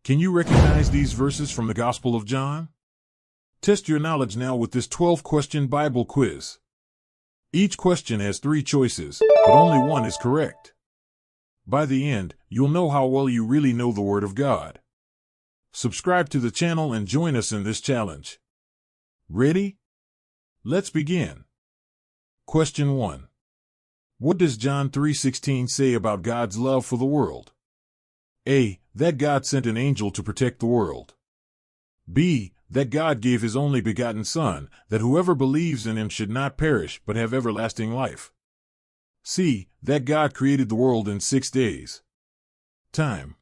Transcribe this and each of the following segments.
Can you recognize these verses from the Gospel of John? Test your knowledge now with this 12-question Bible quiz. Each question has 3 choices, but only one is correct. By the end, you'll know how well you really know the Word of God. Subscribe to the channel and join us in this challenge. Ready? Let's begin. Question 1. What does John 3:16 say about God's love for the world? A. That God sent an angel to protect the world. B. That God gave his only begotten Son, that whoever believes in him should not perish but have everlasting life. C. That God created the world in 6 days. Time.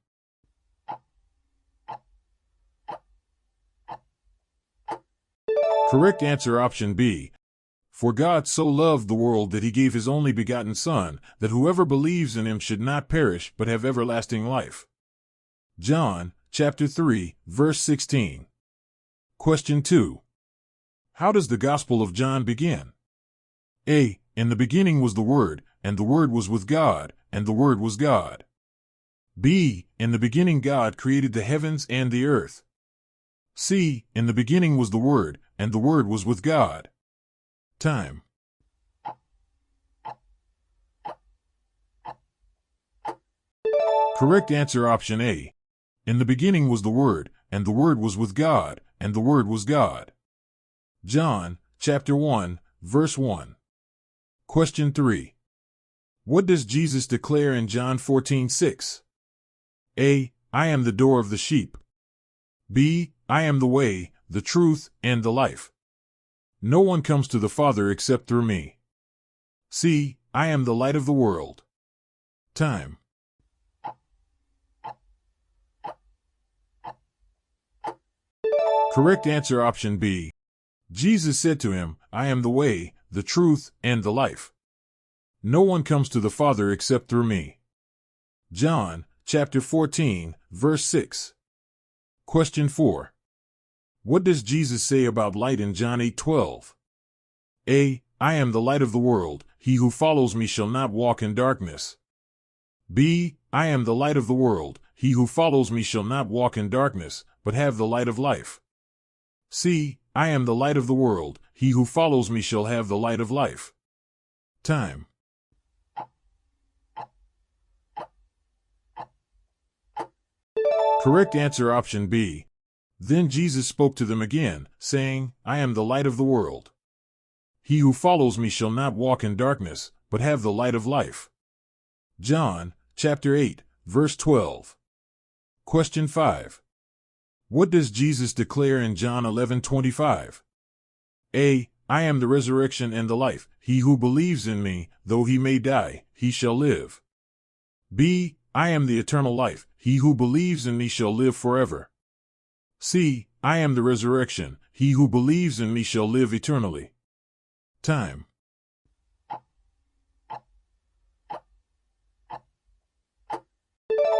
Correct answer option B. For God so loved the world that he gave his only begotten Son, that whoever believes in him should not perish but have everlasting life. John, chapter 3, verse 16. Question 2. How does the Gospel of John begin? A. In the beginning was the Word, and the Word was with God, and the Word was God. B. In the beginning God created the heavens and the earth. C. In the beginning was the Word, and the Word was with God. Time. Correct answer option A. In the beginning was the Word, and the Word was with God, and the Word was God. John, chapter 1, verse 1. Question 3. What does Jesus declare in John 14:6? A. I am the door of the sheep. B. I am the way, the truth, and the life. No one comes to the Father except through me. C. I am the light of the world. Time. Correct answer option B. Jesus said to him, I am the way, the truth, and the life. No one comes to the Father except through me. John, chapter 14, verse 6. Question 4. What does Jesus say about light in John 8:12? A. I am the light of the world, he who follows me shall not walk in darkness. B. I am the light of the world, he who follows me shall not walk in darkness, but have the light of life. C. I am the light of the world, he who follows me shall have the light of life. Time. Correct answer option B. Then Jesus spoke to them again, saying, I am the light of the world. He who follows me shall not walk in darkness, but have the light of life. John, chapter 8, verse 12. Question 5. What does Jesus declare in John 11:25? A. I am the resurrection and the life, he who believes in me, though he may die, he shall live. B. I am the eternal life, he who believes in me shall live forever. C. I am the resurrection, he who believes in me shall live eternally. Time.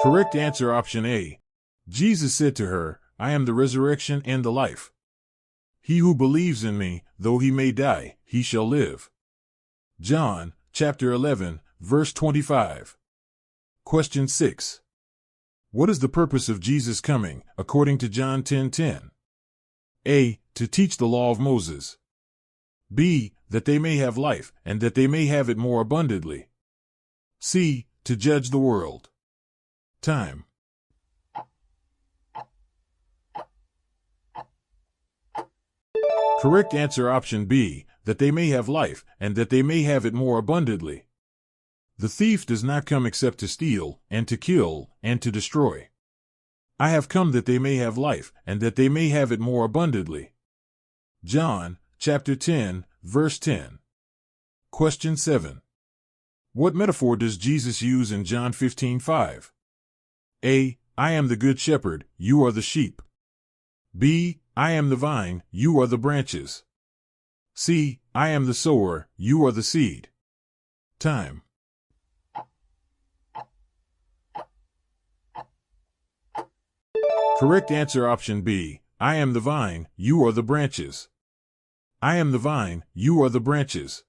Correct answer option A. Jesus said to her, I am the resurrection and the life. He who believes in me, though he may die, he shall live. John, chapter 11, verse 25. Question 6. What is the purpose of Jesus coming, according to John 10:10? A. To teach the law of Moses. B. That they may have life, and that they may have it more abundantly. C. To judge the world. Time. Correct answer option B. That they may have life, and that they may have it more abundantly. The thief does not come except to steal, and to kill, and to destroy. I have come that they may have life, and that they may have it more abundantly. John, chapter 10, verse 10. Question 7. What metaphor does Jesus use in John 15:5? A. I am the good shepherd, you are the sheep. B. I am the vine, you are the branches. C. I am the sower, you are the seed. Time. Correct answer option B. I am the vine, you are the branches. I am the vine, you are the branches.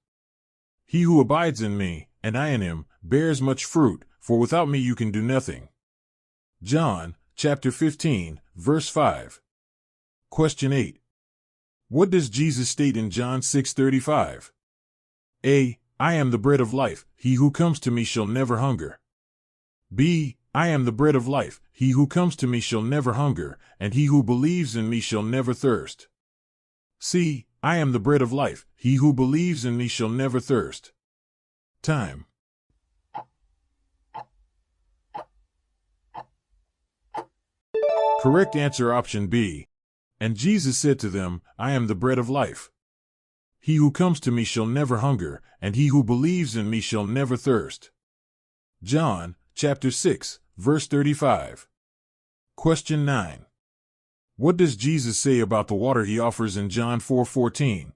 He who abides in me, and I in him, bears much fruit, for without me you can do nothing. John, chapter 15, verse 5. Question 8. What does Jesus state in John 6:35? A. I am the bread of life. He who comes to me shall never hunger. B. I am the bread of life. He who comes to me shall never hunger, and he who believes in me shall never thirst. C. I am the bread of life. He who believes in me shall never thirst. Time. Correct answer option B. And Jesus said to them, I am the bread of life. He who comes to me shall never hunger, and he who believes in me shall never thirst. John, chapter 6, verse 35. Question 9. What does Jesus say about the water he offers in John 4:14?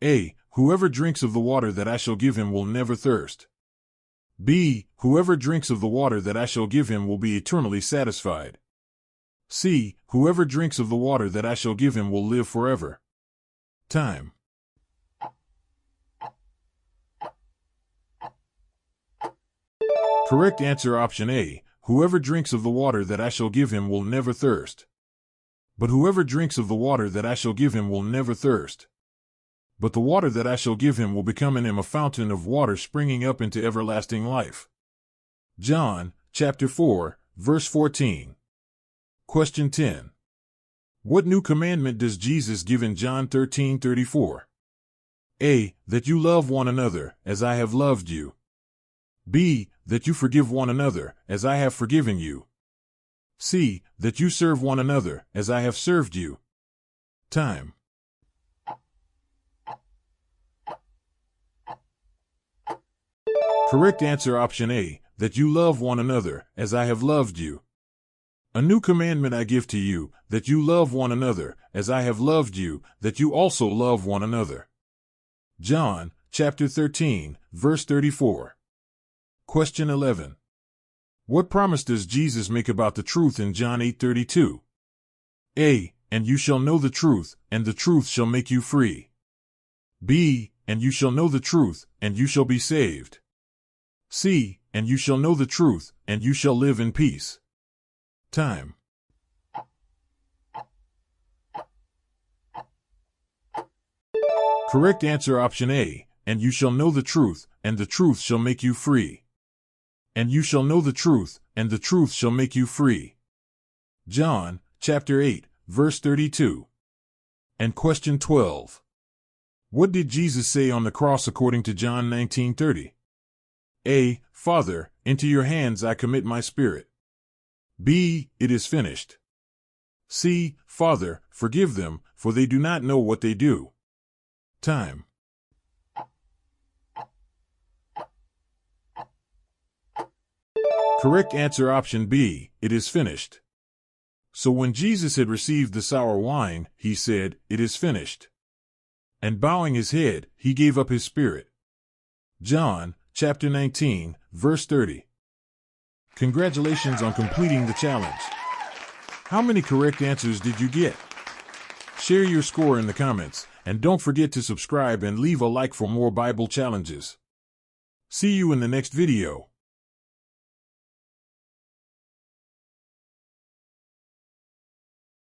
A. Whoever drinks of the water that I shall give him will never thirst. B. Whoever drinks of the water that I shall give him will be eternally satisfied. C. Whoever drinks of the water that I shall give him will live forever. Time. Correct answer option A. Whoever drinks of the water that I shall give him will never thirst. But whoever drinks of the water that I shall give him will never thirst. But the water that I shall give him will become in him a fountain of water springing up into everlasting life. John, chapter 4, verse 14. Question 10. What new commandment does Jesus give in John 13:34? A. That you love one another, as I have loved you. B. That you forgive one another, as I have forgiven you. C. That you serve one another, as I have served you. Time. Correct answer option A. That you love one another, as I have loved you. A new commandment I give to you, that you love one another, as I have loved you, that you also love one another. John, chapter 13, verse 34. Question 11. What promise does Jesus make about the truth in John 8:32? A. And you shall know the truth, and the truth shall make you free. B. And you shall know the truth, and you shall be saved. C. And you shall know the truth, and you shall live in peace. Time. Correct answer option A. And you shall know the truth, and the truth shall make you free. And you shall know the truth, and the truth shall make you free. John, chapter 8, verse 32. And question 12. What did Jesus say on the cross according to John 19:30? A. Father, into your hands I commit my spirit. B. It is finished. C. Father, forgive them, for they do not know what they do. Time. Correct answer option B. It is finished. So when Jesus had received the sour wine, he said, It is finished. And bowing his head, he gave up his spirit. John, chapter 19, verse 30. Congratulations on completing the challenge. How many correct answers did you get? Share your score in the comments, and don't forget to subscribe and leave a like for more Bible challenges. See you in the next video.